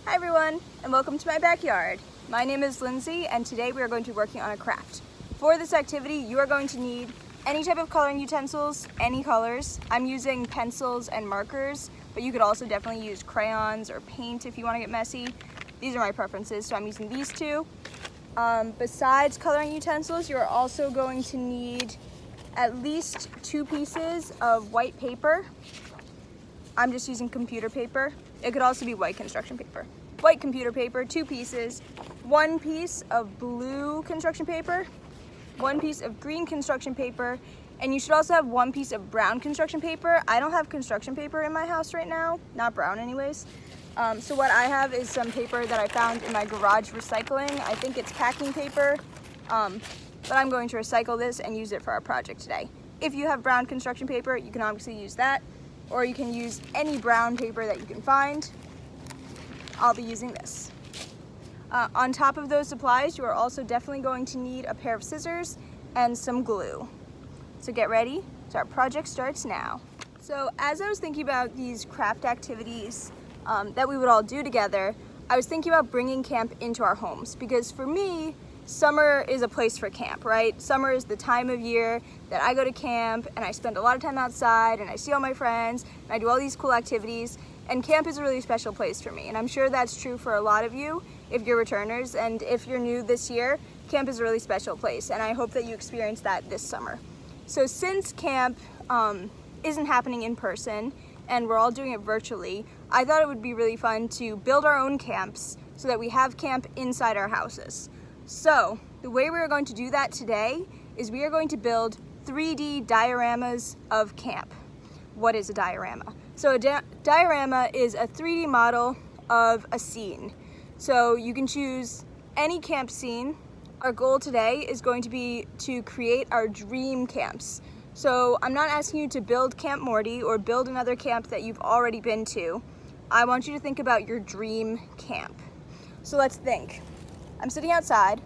Hi everyone, and welcome to my backyard. My name is Lindsay, and today we are going to be working on a craft. For this activity, you are going to need any type of coloring utensils, any colors. I'm using pencils and markers, but you could also definitely use crayons or paint if you want to get messy. These are my preferences, so I'm using these two. Besides coloring utensils, you're also going to need at least 2 pieces of white paper. I'm just using computer paper. It could also be white construction paper. White computer paper, 2 pieces, 1 piece of blue construction paper, 1 piece of green construction paper, and you should also have 1 piece of brown construction paper. I don't have construction paper in my house right now, not brown anyways. So what I have is some paper that I found in my garage recycling. I think it's packing paper, but I'm going to recycle this and use it for our project today. If you have brown construction paper, you can obviously use that, or you can use any brown paper that you can find. I'll be using this. On top of those supplies, you are also definitely going to need a pair of scissors and some glue. So get ready, so our project starts now. So as I was thinking about these craft activities that we would all do together, I was thinking about bringing camp into our homes, because for me, summer is a place for camp, right? Summer is the time of year that I go to camp and I spend a lot of time outside and I see all my friends and I do all these cool activities, and camp is a really special place for me, and I'm sure that's true for a lot of you if you're returners, and if you're new this year, camp is a really special place, and I hope that you experience that this summer. So since camp isn't happening in person and we're all doing it virtually, I thought it would be really fun to build our own camps so that we have camp inside our houses. So the way we're going to do that today is we are going to build 3D dioramas of camp. What is a diorama? So a diorama is a 3D model of a scene. So you can choose any camp scene. Our goal today is going to be to create our dream camps. So I'm not asking you to build Camp Morty or build another camp that you've already been to. I want you to think about your dream camp. So let's think. I'm sitting outside.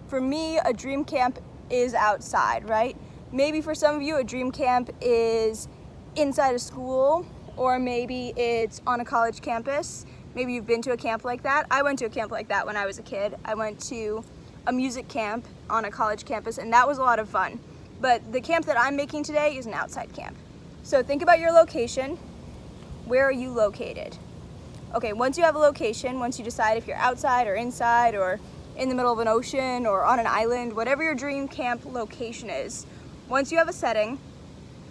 For me, a dream camp is outside, right? Maybe for some of you, a dream camp is inside a school, or maybe it's on a college campus. Maybe you've been to a camp like that. I went to a camp like that when I was a kid. I went to a music camp on a college campus, and that was a lot of fun. But the camp that I'm making today is an outside camp. So think about your location. Where are you located? Okay, once you have a location, once you decide if you're outside or inside or in the middle of an ocean or on an island, whatever your dream camp location is, once you have a setting,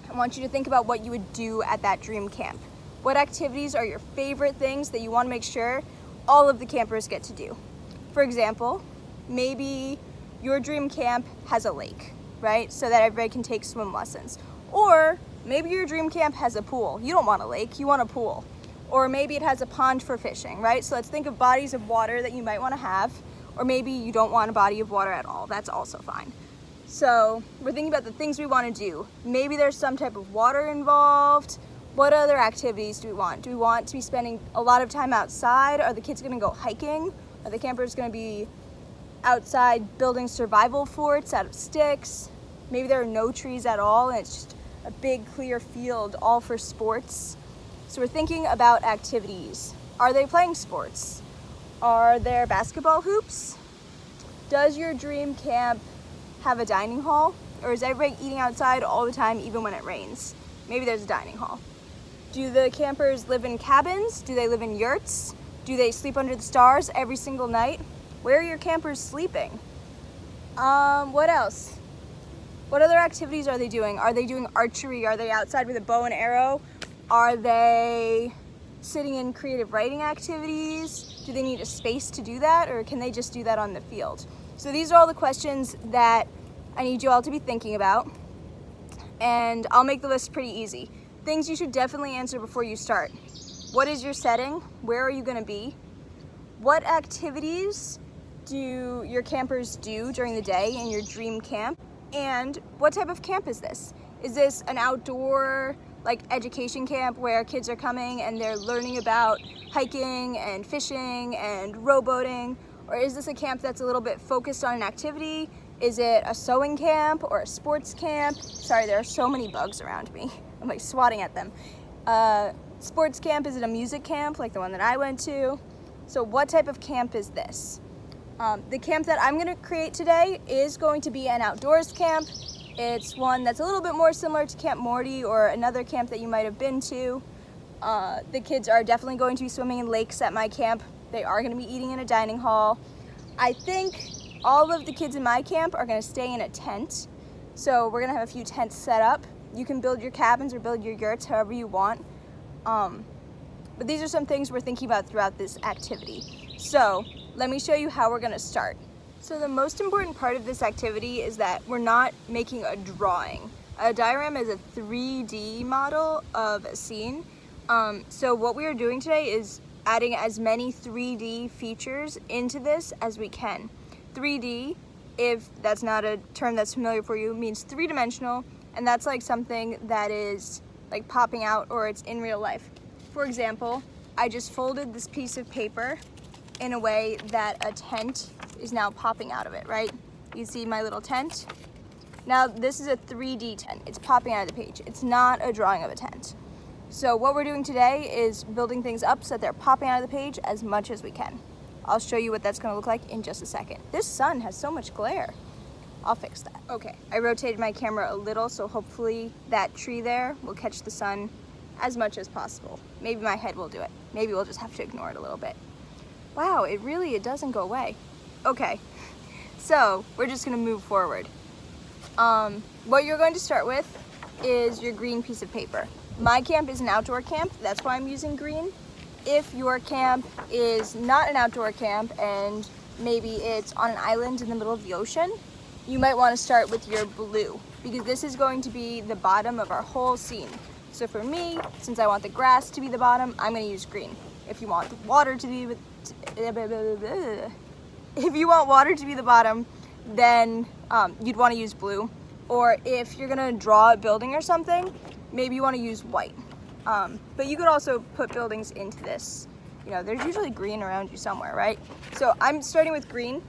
I want you to think about what you would do at that dream camp. What activities are your favorite things that you want to make sure all of the campers get to do? For example, maybe your dream camp has a lake, right? So that everybody can take swim lessons. Or maybe your dream camp has a pool. You don't want a lake, you want a pool. Or maybe it has a pond for fishing, right? So let's think of bodies of water that you might want to have. Or maybe you don't want a body of water at all. That's also fine. So we're thinking about the things we want to do. Maybe there's some type of water involved. What other activities do we want? Do we want to be spending a lot of time outside? Are the kids going to go hiking? Are the campers going to be outside building survival forts out of sticks? Maybe there are no trees at all and it's just a big clear field all for sports. So we're thinking about activities. Are they playing sports? Are there basketball hoops? Does your dream camp have a dining hall? Or is everybody eating outside all the time even when it rains? Maybe there's a dining hall. Do the campers live in cabins? Do they live in yurts? Do they sleep under the stars every single night? Where are your campers sleeping? What else? What other activities are they doing? Are they doing archery? Are they outside with a bow and arrow? Are they sitting in creative writing activities? Do they need a space to do that, or can they just do that on the field? So these are all the questions that I need you all to be thinking about, and I'll make the list pretty easy. Things you should definitely answer before you start. What is your setting? Where are you going to be? What activities do your campers do during the day in your dream camp? And what type of camp is this? Is this an outdoor, like, education camp where kids are coming and they're learning about hiking and fishing and rowboating? Or is this a camp that's a little bit focused on an activity? Is it a sewing camp or a sports camp? Sorry, there are so many bugs around me. I'm like swatting at them. Sports camp, is it a music camp like the one that I went to? So what type of camp is this? The camp that I'm going to create today is going to be an outdoors camp. It's one that's a little bit more similar to Camp Morty or another camp that you might have been to. The kids are definitely going to be swimming in lakes at my camp. They are going to be eating in a dining hall. I think all of the kids in my camp are going to stay in a tent. So we're going to have a few tents set up. You can build your cabins or build your yurts however you want. But these are some things we're thinking about throughout this activity. So let me show you how we're going to start. So the most important part of this activity is that we're not making a drawing. A diorama is a 3D model of a scene. So what we are doing today is adding as many 3D features into this as we can. 3D, if that's not a term that's familiar for you, means three-dimensional, and that's like something that is like popping out or it's in real life. For example, I just folded this piece of paper in a way that a tent is now popping out of it, right? You see my little tent? Now this is a 3D tent. It's popping out of the page. It's not a drawing of a tent. So what we're doing today is building things up so that they're popping out of the page as much as we can. I'll show you what that's gonna look like in just a second. This sun has so much glare. I'll fix that. Okay, I rotated my camera a little, so hopefully that tree there will catch the sun as much as possible. Maybe my head will do it. Maybe we'll just have to ignore it a little bit. Wow, it doesn't go away. Okay, so we're just gonna move forward. What you're going to start with is your green piece of paper. My camp is an outdoor camp, that's why I'm using green. If your camp is not an outdoor camp and maybe it's on an island in the middle of the ocean, you might want to start with your blue, because this is going to be the bottom of our whole scene. So for me, since I want the grass to be the bottom, I'm going to use green. If you want the water to be the bottom, then you'd want to use blue. Or if you're going to draw a building or something, maybe you want to use white. But you could also put buildings into this. You know, there's usually green around you somewhere, right? So I'm starting with green,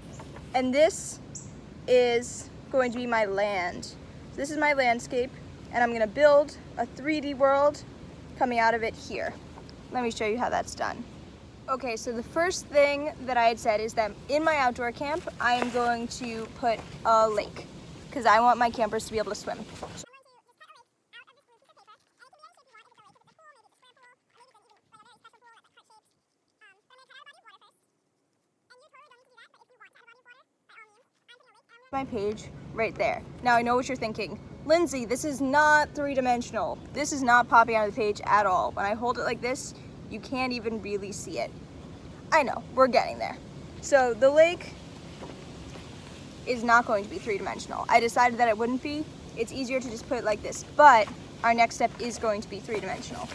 and this is going to be my land. So this is my landscape, and I'm gonna build a 3D world coming out of it here. Let me show you how that's done. Okay, so the first thing that I had said is that in my outdoor camp, I am going to put a lake, because I want my campers to be able to swim. My page right there. Now I know what you're thinking. Lindsay, this is not three-dimensional. This is not popping out of the page at all. When I hold it like this, you can't even really see it. I know, we're getting there. So the lake is not going to be three-dimensional. I decided that it wouldn't be. It's easier to just put it like this, but our next step is going to be three-dimensional.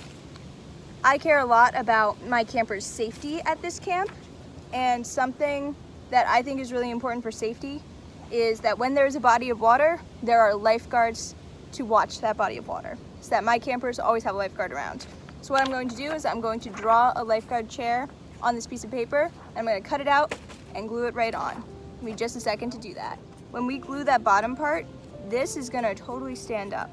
I care a lot about my campers' safety at this camp, and something that I think is really important for safety is that when there's a body of water, there are lifeguards to watch that body of water, so that my campers always have a lifeguard around. So what I'm going to do is I'm going to draw a lifeguard chair on this piece of paper. I'm going to cut it out and glue it right on. Give me just a second to do that. When we glue that bottom part, this is going to totally stand up.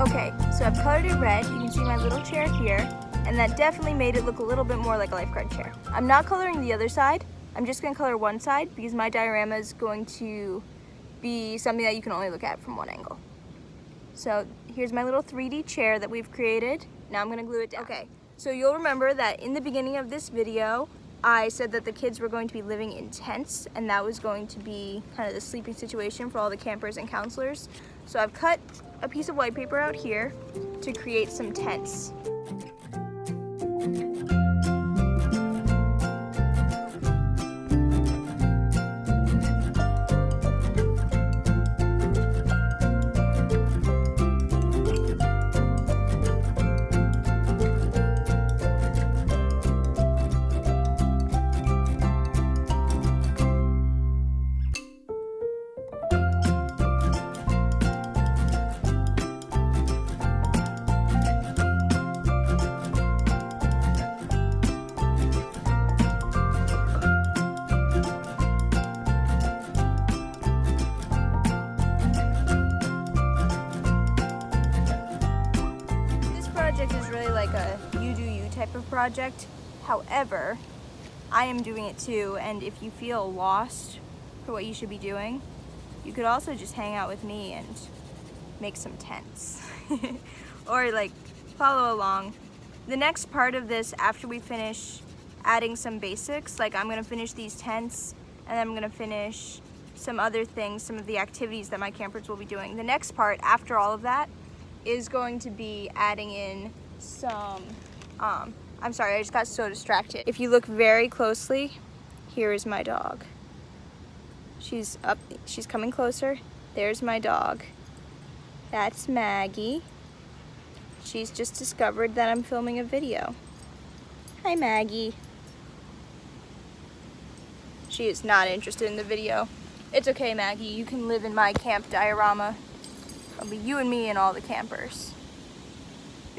Okay, so I've colored it red. You can see my little chair here, and that definitely made it look a little bit more like a lifeguard chair. I'm not coloring the other side. I'm just gonna color one side because my diorama is going to be something that you can only look at from one angle. So here's my little 3D chair that we've created. Now I'm gonna glue it down. Okay, so you'll remember that in the beginning of this video, I said that the kids were going to be living in tents, and that was going to be kind of the sleeping situation for all the campers and counselors. So I've cut a piece of white paper out here to create some tents. Is really like a you do you type of project. However, I am doing it too, and if you feel lost for what you should be doing, you could also just hang out with me and make some tents or like follow along. The next part of this, after we finish adding some basics, like I'm gonna finish these tents and then I'm gonna finish some other things, some of the activities that my campers will be doing. The next part after all of that is going to be adding in some, I'm sorry, I just got so distracted. If you look very closely, here is my dog. She's up, she's coming closer. There's my dog. That's Maggie. She's just discovered that I'm filming a video. Hi, Maggie. She is not interested in the video. It's okay, Maggie, you can live in my camp diorama. It'll be you and me and all the campers.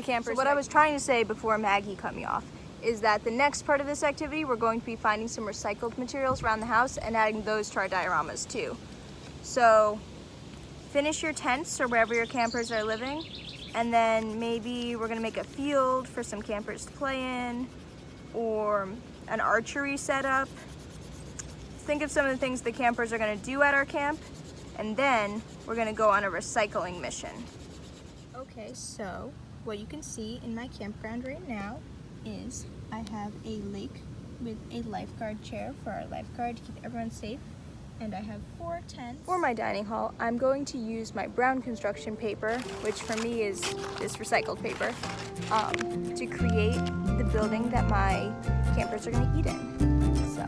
So what I was trying to say before Maggie cut me off is that the next part of this activity, we're going to be finding some recycled materials around the house and adding those to our dioramas too. So finish your tents or wherever your campers are living, and then maybe we're gonna make a field for some campers to play in, or an archery setup. Think of some of the things the campers are gonna do at our camp, and then we're gonna go on a recycling mission. Okay, so what you can see in my campground right now is I have a lake with a lifeguard chair for our lifeguard to keep everyone safe, and I have 4 tents. For my dining hall, I'm going to use my brown construction paper, which for me is this recycled paper, to create the building that my campers are gonna eat in. So.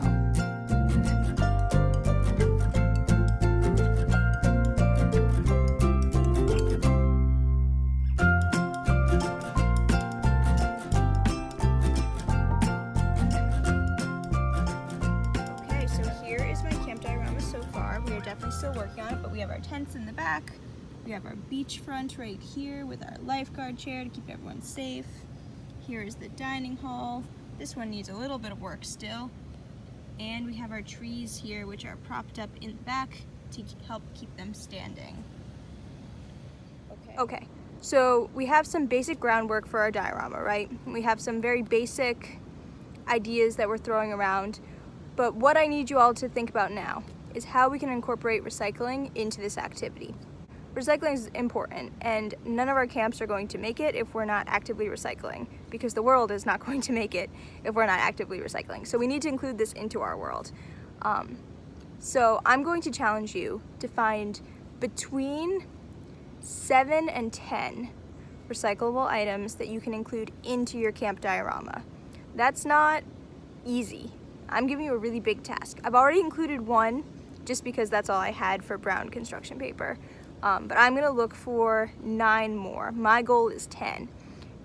Still working on it, but we have our tents in the back. We have our beachfront right here with our lifeguard chair to keep everyone safe. Here is the dining hall. This one needs a little bit of work still. And we have our trees here, which are propped up in the back to help keep them standing. Okay, so we have some basic groundwork for our diorama, right? We have some very basic ideas that we're throwing around, but what I need you all to think about now is how we can incorporate recycling into this activity. Recycling is important, and none of our camps are going to make it if we're not actively recycling, because the world is not going to make it if we're not actively recycling. So we need to include this into our world. So I'm going to challenge you to find between 7 and 10 recyclable items that you can include into your camp diorama. That's not easy. I'm giving you a really big task. I've already included one, just because that's all I had for brown construction paper. But I'm gonna look for 9 more. My goal is 10.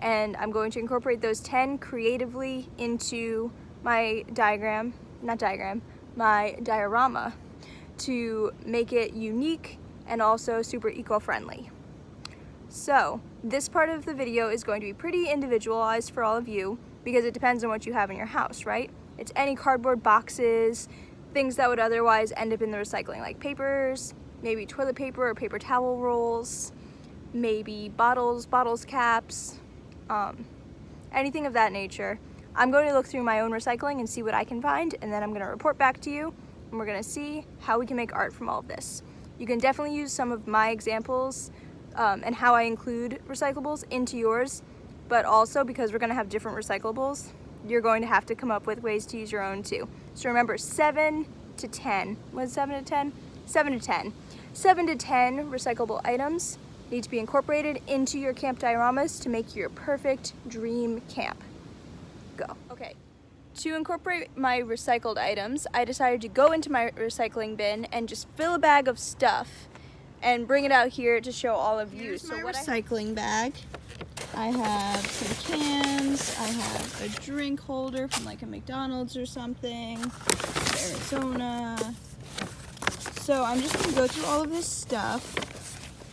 And I'm going to incorporate those 10 creatively into my my diorama to make it unique and also super eco-friendly. So this part of the video is going to be pretty individualized for all of you because it depends on what you have in your house, right? It's any cardboard boxes, things that would otherwise end up in the recycling, like papers, maybe toilet paper or paper towel rolls. maybe bottles, caps, anything of that nature. I'm going to look through my own recycling and see what I can find, and then I'm going to report back to you, and we're going to see how we can make art from all of this. You can definitely use some of my examples and how I include recyclables into yours, but also because we're going to have different recyclables, you're going to have to come up with ways to use your own too. So remember, 7 to 10. What's 7 to 10? 7 to 10. 7 to 10 recyclable items need to be incorporated into your camp dioramas to make your perfect dream camp. Go. Okay. To incorporate my recycled items, I decided to go into my recycling bin and just fill a bag of stuff and bring it out here to show all of you. Here's so my what recycling bag. I have some cans, I have a drink holder from like a McDonald's or something, Arizona. So I'm just gonna go through all of this stuff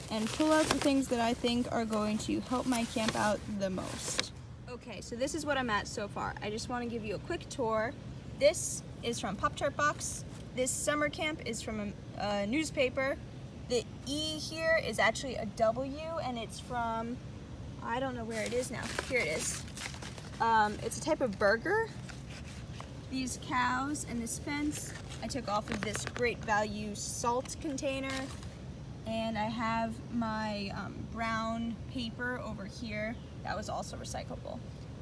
and pull out the things that I think are going to help my camp out the most. Okay, so this is what I'm at so far. I just want to give you a quick tour. This is from Pop-Tart Box. This summer camp is from a newspaper. The E here is actually a W, and it's from, I don't know where it is now. Here it is. It's a type of burger. These cows and this fence, I took off of this Great Value salt container. And I have my brown paper over here. That was also recyclable.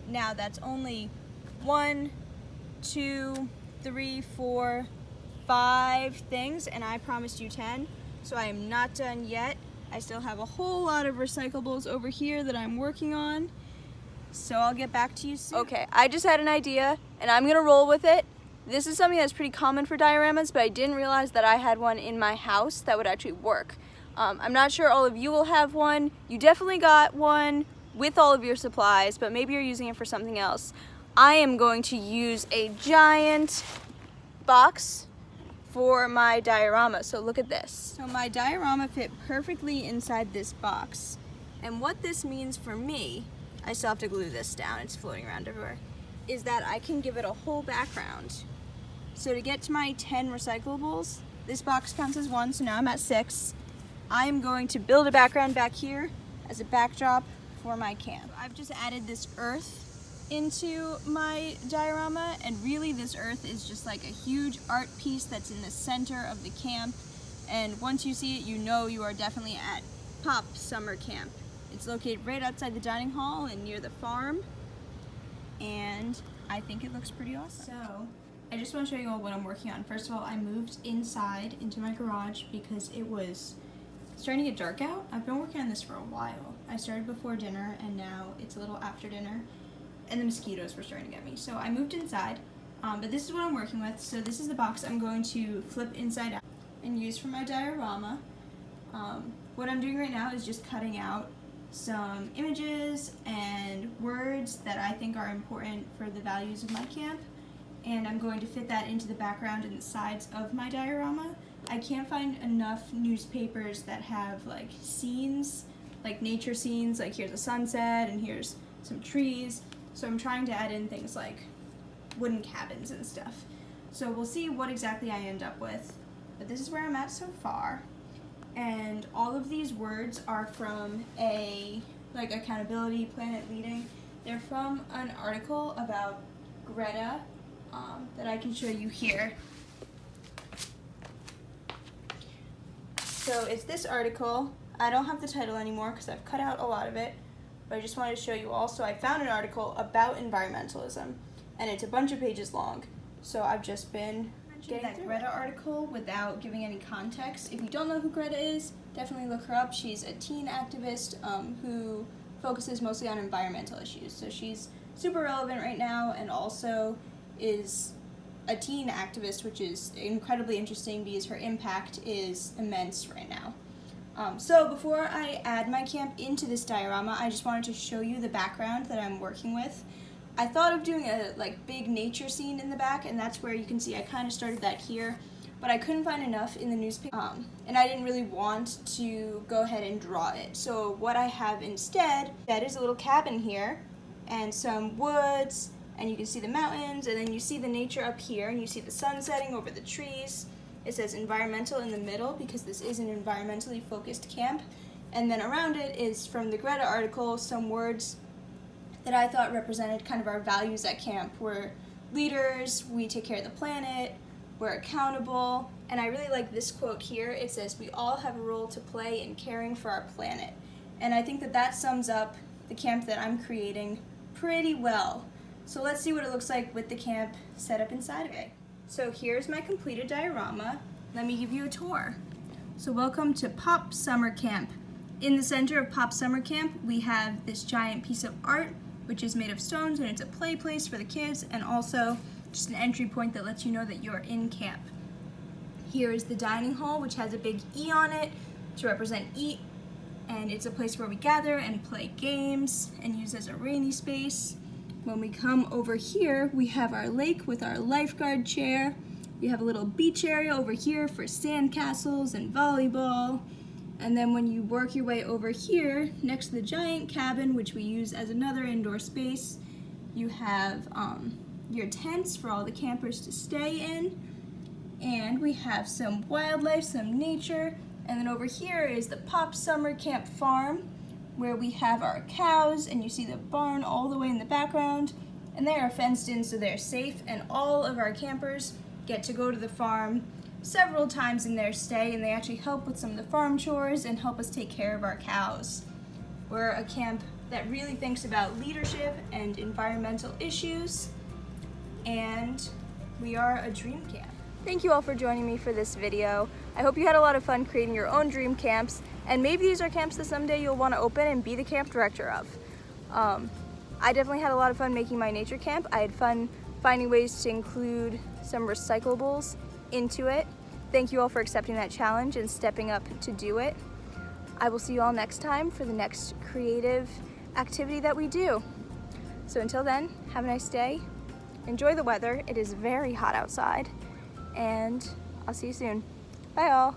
Now that's only 1, 2, 3, 4, 5 things, and I promised you 10. So I am not done yet. I still have a whole lot of recyclables over here that I'm working on. So I'll get back to you soon. Okay, I just had an idea and I'm gonna roll with it. This is something that's pretty common for dioramas, but I didn't realize that I had one in my house that would actually work. I'm not sure all of you will have one. You definitely got one with all of your supplies, but maybe you're using it for something else. I am going to use a giant box for my diorama, so look at this. So my diorama fit perfectly inside this box. And what this means for me, I still have to glue this down, it's floating around everywhere, is that I can give it a whole background. So to get to my 10 recyclables, this box counts as 1, so now I'm at 6. I'm going to build a background back here as a backdrop for my camp. I've just added this earth into my diorama, and really this earth is just like a huge art piece that's in the center of the camp, and once you see it, you know you are definitely at Pop Summer Camp. It's located right outside the dining hall and near the farm, and I think it looks pretty awesome. So I just want to show you all what I'm working on. First of all, I moved inside into my garage because it was starting to get dark out. I've been working on this for a while. I started before dinner and now it's a little after dinner and the mosquitoes were starting to get me. So I moved inside, but this is what I'm working with. So this is the box I'm going to flip inside out and use for my diorama. What I'm doing right now is just cutting out some images and words that I think are important for the values of my camp, and I'm going to fit that into the background and the sides of my diorama. I can't find enough newspapers that have like scenes, like nature scenes, like here's a sunset and here's some trees. So I'm trying to add in things like wooden cabins and stuff. So we'll see what exactly I end up with. But this is where I'm at so far. And all of these words are from a like accountability, planet leading. They're from an article about Greta that I can show you here. So it's this article. I don't have the title anymore because I've cut out a lot of it, but I just wanted to show you also I found an article about environmentalism, and it's a bunch of pages long. So I've just been getting that Greta article without giving any context. If you don't know who Greta is, definitely look her up. She's a teen activist who focuses mostly on environmental issues. So she's super relevant right now and also is a teen activist, which is incredibly interesting because her impact is immense right now. So before I add my camp into this diorama, I just wanted to show you the background that I'm working with. I thought of doing a big nature scene in the back, and that's where you can see I kind of started that here, but I couldn't find enough in the newspaper, and I didn't really want to go ahead and draw it. So what I have instead, that is a little cabin here, and some woods, and you can see the mountains, and then you see the nature up here, and you see the sun setting over the trees. It says environmental in the middle because this is an environmentally focused camp, And then around it is, from the Greta article, some words that I thought represented kind of our values at camp. We're leaders, we take care of the planet, we're accountable, and I really like this quote here. It says, "We all have a role to play in caring for our planet." And I think that that sums up the camp that I'm creating pretty well. So let's see what it looks like with the camp set up inside of it. So here's my completed diorama. Let me give you a tour. So welcome to Pop Summer Camp. In the center of Pop Summer Camp, we have this giant piece of art, which is made of stones, and it's a play place for the kids, and also just an entry point that lets you know that you're in camp. Here is the dining hall, which has a big E on it to represent eat, and it's a place where we gather and play games and use as a rainy space. When we come over here, we have our lake with our lifeguard chair. We have a little beach area over here for sand castles and volleyball. And then when you work your way over here, next to the giant cabin, which we use as another indoor space, you have your tents for all the campers to stay in. And we have some wildlife, some nature. And then over here is the Pop Summer Camp Farm, where we have our cows, and you see the barn all the way in the background. And they are fenced in so they're safe, and all of our campers get to go to the farm several times in their stay, and they actually help with some of the farm chores and help us take care of our cows. We're a camp that really thinks about leadership and environmental issues, and we are a dream camp. Thank you all for joining me for this video. I hope you had a lot of fun creating your own dream camps, and maybe these are camps that someday you'll want to open and be the camp director of. I definitely had a lot of fun making my nature camp. I had fun finding ways to include some recyclables into it. Thank you all for accepting that challenge and stepping up to do it. I will see you all next time for the next creative activity that we do. So until then, have a nice day. Enjoy the weather. It is very hot outside, and I'll see you soon. Bye all.